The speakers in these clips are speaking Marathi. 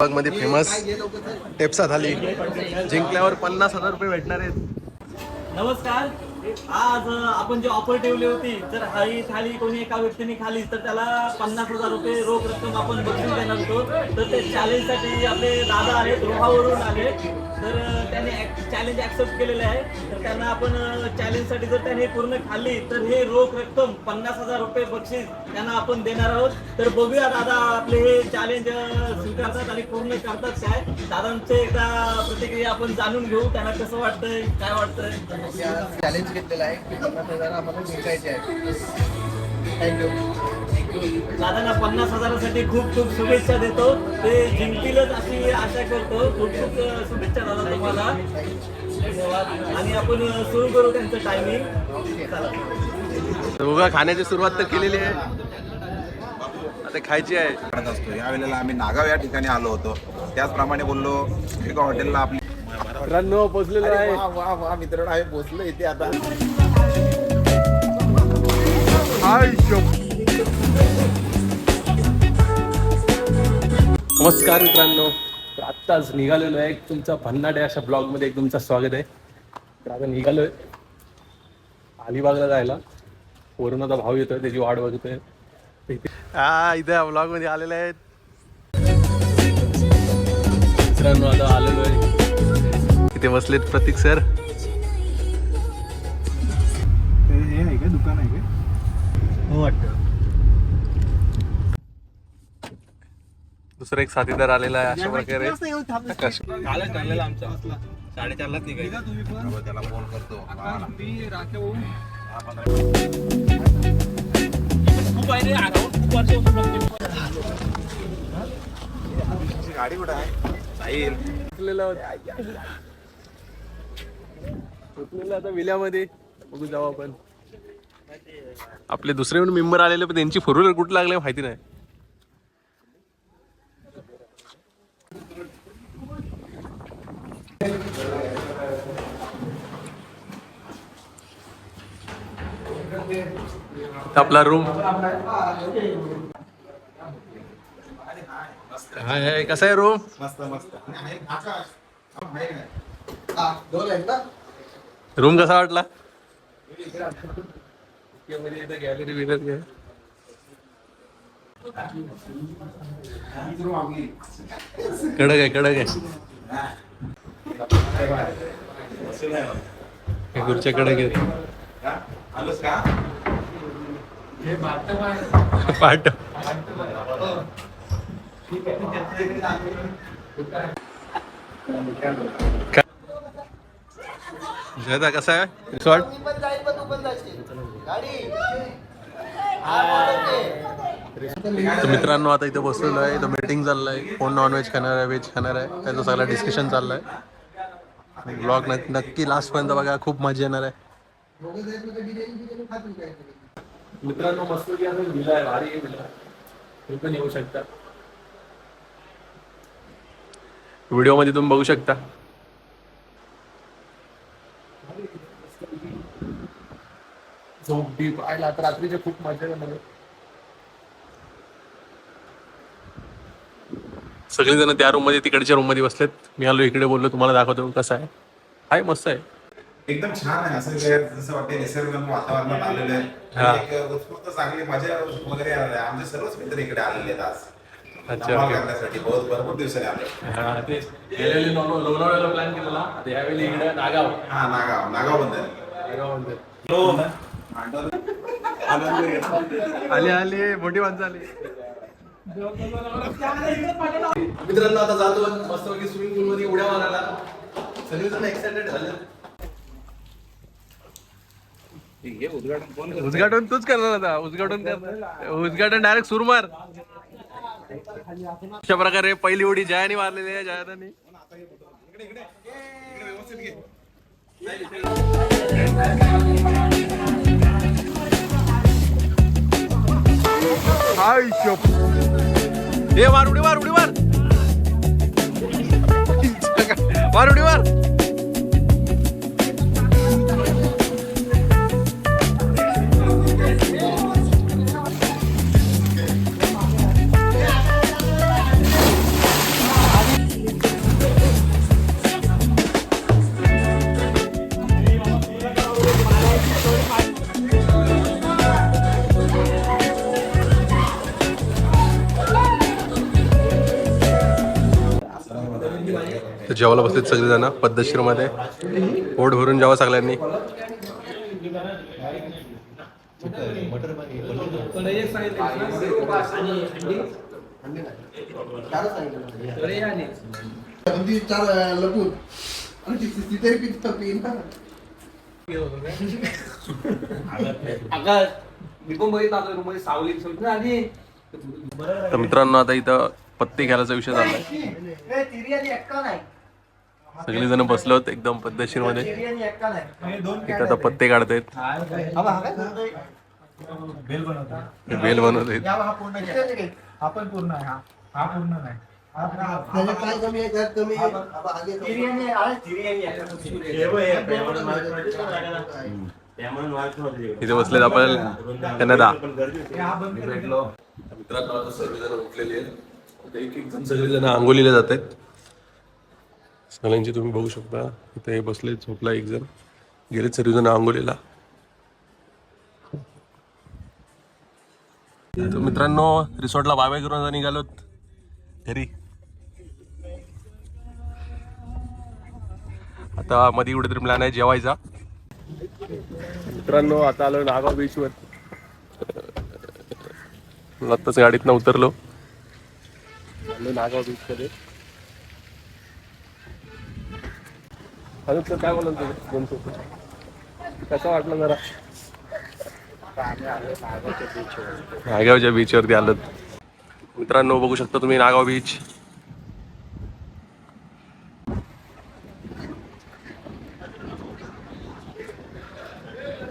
मध्ये फेमस टेप्सा थाली जिंकल्यावर 50,000 रुपये भेटणार आहेत. नमस्कार. आज आपण जी ऑफर ठेवली होती, जर ही थाळी कोणी एका व्यक्तीने खाली तर त्याला 50,000 रुपये रोख रक्कम आपण बक्षीस देणार होतो. तर ते चॅलेंजसाठी आपले दादा आहेत, रोहावरून आले. तर त्याने चॅलेंज ॲक्सेप्ट केलेलं आहे. तर त्यांना आपण चॅलेंजसाठी जर त्याने पूर्ण खाल्ली तर हे रोख रक्कम 50,000 रुपये बक्षीस त्यांना आपण देणार आहोत. तर बघूया दादा आपले हे चॅलेंज स्वीकारतात आणि पूर्ण करतात काय. दादांचे एकदा प्रतिक्रिया आपण जाणून घेऊ, त्यांना कसं वाटतंय, काय वाटतंय. चॅलेंज घेतलेला आहे की 50,000 आम्हाला जिंकायचे आहे. थँक्यू. दादांना 50,000साठी खूप खूप शुभेच्छा देतो. ते जिंकतीलच अशी आशा करतो. खूप खूप शुभेच्छा दादा तुम्हाला. धन्यवाद. आणि आपण सुरू करू त्यांचं टायमिंग. उगा खाण्याची सुरुवात तर केलेली आहे, आता खायची आहे. असतो यावेळेला आम्ही नागाव या ठिकाणी आलो होतो. त्याचप्रमाणे बोललो एका हॉटेलला आपली मित्रांनो पोचलेलो आहे. वा वा मित्रांनो आहे पोचलो इथे आता. नमस्कार मित्रांनो, तर आत्ताच निघालेलो आहे तुमचा भन्नाटे अशा ब्लॉगमध्ये एक तुमचं स्वागत आहे. तर आता निघालोय अलिबागला जायला. वरून आता भाव येतोय, त्याची वाट बघतोय. हा इथे ब्लॉग मध्ये आलेले आहेत मित्रांनो. आता आलेलो आहे, इथे बसलेत प्रतीक सर. हे आहे का दुकान आहे का? हो वाटतं. दुसरा एक साथीदार आलेला आहे अशा प्रकारे. आमचा 4:30लाच निघायचं. त्याला फोन करतो. खूप आहे रे, खूप वर्ष गाडी कुठं आहे? जाईल आता विल्यामध्ये बघू जाऊ आपण. आपले दुसरे मेंबर आलेले पण त्यांची फोर व्हीलर कुठे लागले माहिती नाही. आपला रूम हाय, कसा आहे रूम? मस्त मस्त. रूम कसा वाटला? गॅलरी बिलरी आहे. कडक आहे, कडक आहे. खुर्च्या कडक आहेत. पाठ जयदा कसा आहे रिसॉर्ट? तर मित्रांनो आता इथे बसलेलो आहे. इथं मीटिंग चाललंय. कोण नॉनव्हेज खाणार आहे, व्हेज खाणार आहे, त्याचं सगळं डिस्कशन चाललंय. ब्लॉग नक्की लास्ट पर्यंत बघा, खूप मजा येणार आहे. मित्रांनो मस्त विला आहे, भारी आहे विला. तुम्ही पण येऊ शकता, व्हिडिओ मध्ये तुम्ही बघू शकता. झोप बी पाहायला आता रात्रीचे खूप मजा येणार. सगळेजण त्या रूम मध्ये, तिकडच्या रूम मध्ये बसलेत. मी आलो इकडे, बोललो तुम्हाला दाखवतो कसं आहे. हाय मस्त आहे, एकदम छान आहे. असं जसं वाटते निसर्ग वातावरणात आलेलं आहे. आणि एक उत्स्फूर्त चांगली मजा वगैरे आलेली आहे. आमचे सर्वच मित्र इकडे आलेले आहेत आज. अच्छा करण्यासाठी भरपूर दिवसांनी आले. हा तेच गेलेले लोणावळ्याला प्लॅन केलेला, यावेळी इकडे नागाव. हा नागाव बंदर. आले आले मोठी माणसं आली. मित्रांनो आता जातो मस्तपैकी स्विमिंग पूल मध्ये उड्या मारायला. सगळेजण एक्साइटेड झाले. उद्घाटन तूच करणार आता. उद्घाटन डायरेक्ट सुरमार. अशा प्रकारे पहिली उडी जयाने मारलेली आहे. जयादानी मार उडी मार, उडी मार, मार उडी मार. तर जेवायला बसलेत सगळेजण पद्धतशीर मध्ये. पोट भरून जेवा सगळ्यांनी. तर मित्रांनो आता इथं पत्ते घ्यायचा विषय चाललाय. सगळेजण बसलोत एकदम पद्धतशीर मध्ये. इथं आता पत्ते काढतायत. बेल बनवतायत. आपण पूर्ण आहे हा पूर्ण नाही. इथे बसलेत आपण त्यांना दा भेटलो. मित्रांनो आता सगळेजण उठलेले आहेत. एक एक जण सगळेजण आंघोलीला जात आहेत. सगळ्यांची तुम्ही बघू शकता. इथे बसले झोपला एक जण. गेलेत सर्वजण आंघोलीला. तर मित्रांनो रिसॉर्टला बाय बाय करून निघालोत घरी. आता मध्ये कुठेतरी प्लॅन आहे जेवायचा. मित्रांनो आता आलो नागाव बीचवर. आत्ताच गाडीतनं उतरलो. आलो नागाव बीच मध्ये. सर काय बोलत कसं वाटलं जरा? नागावच्या बीचवरती आलोत. मित्रांनो बघू शकता तुम्ही नागाव बीच.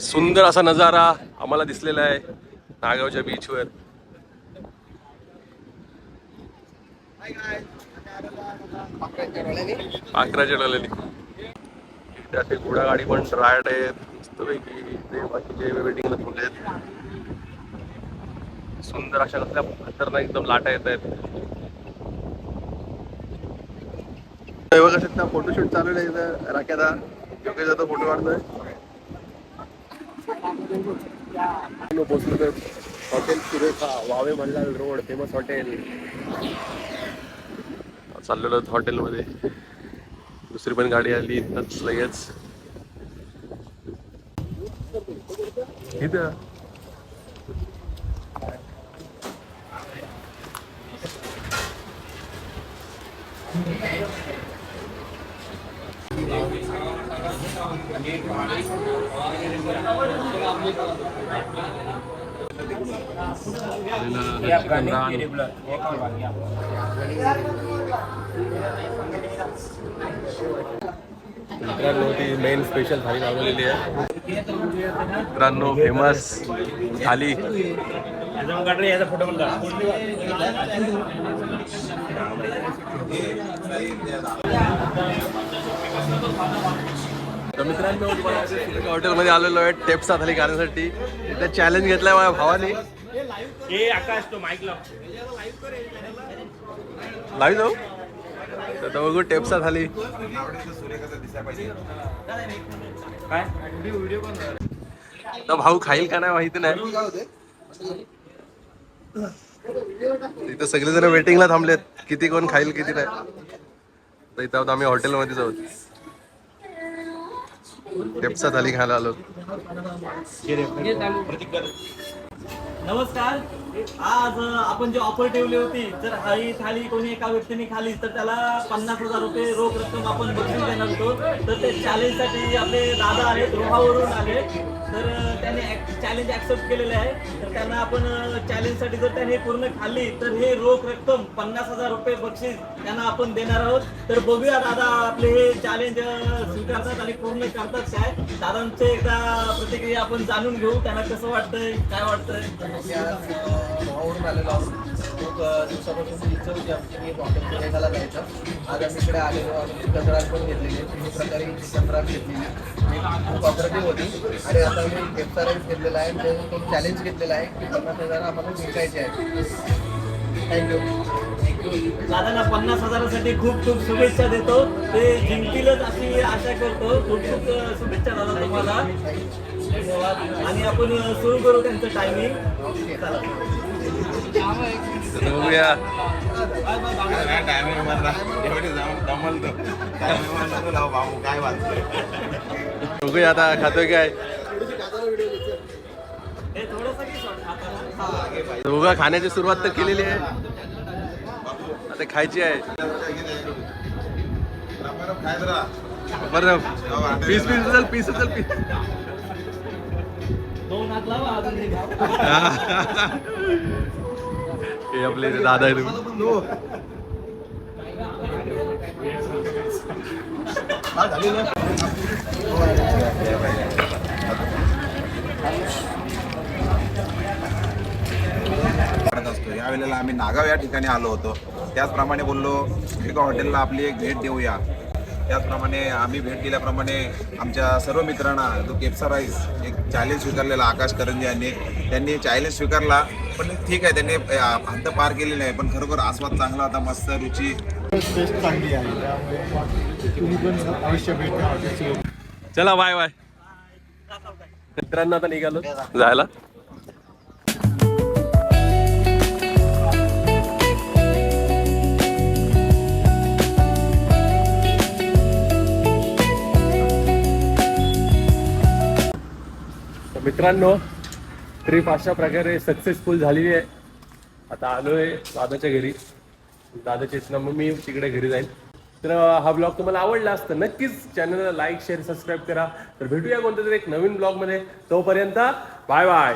सुंदर असा नजारा आम्हाला दिसलेला आहे नागावच्या बीचवर. पाखराच्या डोळ्याने त्याचे घोडागाडी पण राईड आहेत. मस्तपैकी ते बाकीचे वेटिंगला थांबले आहेत. सुंदर अशा कसल्या खतरनाक एकदम लाटा येत आहेत. बघा शकता फोटोशूट चालू आहे इथं. राख्यादा योग्य जातो फोटो काढतोय. हॉटेल सुरेखा वावे मल्हार रोड फेमस हॉटेल. चाललेलो हॉटेलमध्ये. दुसरी पण गाडी आली इथंच लगेच. इथं मित्रांनो ती मेन स्पेशल थाळी मागवलेली आहे. मित्रांनो फेमस थाली. तर मित्रांनो हॉटेलमध्ये आलेलो आहे टेप्सा थाली खाण्यासाठी. इथं चॅलेंज घेतलाय माझ्या भावाने. आकाश तो माईक लाईव्ह जाऊ तर बघू टेप्सा थाली. तर भाऊ खाईल का नाही माहिती नाही. इथं सगळेजण वेटिंगला थांबलेत. किती कोण खाईल किती नाही. तर इथं आम्ही हॉटेलमध्येच आहोत. टेप्सा थाली खायला आलो. नमस्कार. आज आपण जी ऑफर ठेवली होती जर ही थाळी कोणी एका व्यक्तीने खाली तर त्याला 50,000 रुपये रोख रक्कम आपण बक्षीस देणार होतो. तर ते चॅलेंजसाठी आपले दादा आहेत रोहावरून आले. तर त्याने चॅलेंज ऍक्सेप्ट केलेले आहे. तर त्यांना आपण चॅलेंजसाठी जर त्याने पूर्ण खाल्ली तर हे रोख रक्कम 50,000 रुपये बक्षीस त्यांना आपण देणार आहोत. तर बघूया दादा आपले हे चॅलेंज स्वीकारतात आणि पूर्ण करतात काय. दादांचे एकदा प्रतिक्रिया आपण जाणून घेऊ. त्यांना कसं वाटतंय काय वाटतंय. भावावरून आलेलो आहोत. खूप दिवसापासून इच्छा होती आमची की हॉटेल पुण्याला जायचं. आज आम्ही इकडे आलेलो आहोत. चिकन रान पण घेतलेली. तिन्ही प्रकारे चिकन रान घेतलेली. खूप ऑपरेटिव्ह होती. आणि आता मी टेप्सा राईस घेतलेला आहे. तो चॅलेंज घेतलेला आहे की 50,000 आम्हाला जिंकायचे आहे. थँक्यू. दादांना 50,000साठी खूप खूप शुभेच्छा देतो. ते जिंकतीलच अशी आशा करतो. खूप खूप शुभेच्छा दादा तुम्हाला. धन्यवाद. आणि आपण सुरू करू त्यांचं टायमिंग. बघूया एवढे जाऊन दमलतो काय म्हणलं तुला बाबू काय वाचतोय बघूया आता खातोय काय. हे थोडंसं की सोड हाताला. दोघं खाण्याची सुरुवात तर केलेली आहे, आता खायची आहे. काय जरा बरं पीस उचल पीस. दोन हात लावा अजून एक हात. हे आपले दादा आहे तुम्ही. असतो यावेळेला आम्ही नागाव या ठिकाणी आलो होतो. त्याचप्रमाणे बोललो एका हॉटेलला आपली एक भेट देऊया. त्याचप्रमाणे आम्ही भेट दिल्याप्रमाणे आमच्या सर्व मित्रांना जो केपसा राईस एक चॅलेंज स्वीकारलेला आकाश करंजे यांनी त्यांनी चॅलेंज स्वीकारला. पण ठीक आहे, त्यांनी हद्द पार केली नाही, पण खरोखर आस्वाद चांगला होता, मस्त रुची. टेस्ट चांगली आहे, त्यामुळे तुम्ही पण अवश्य भेट द्या हॉटेलची. चला बाय बाय. मित्रांनो आता निघालो जायला. मित्रांनो ट्रिप अशा प्रकारे सक्सेसफुल झालेली आहे. आता आलोय दादाच्या घरी. दादाच्या इथनं मग मी तिकडे घरी जाईल. तर हा ब्लॉग तुम्हाला आवडला असतं नक्कीच चॅनलला लाईक शेअर सबस्क्राईब करा. तर भेटूया कोणत्या तरी एक नवीन ब्लॉगमध्ये. तोपर्यंत बाय बाय.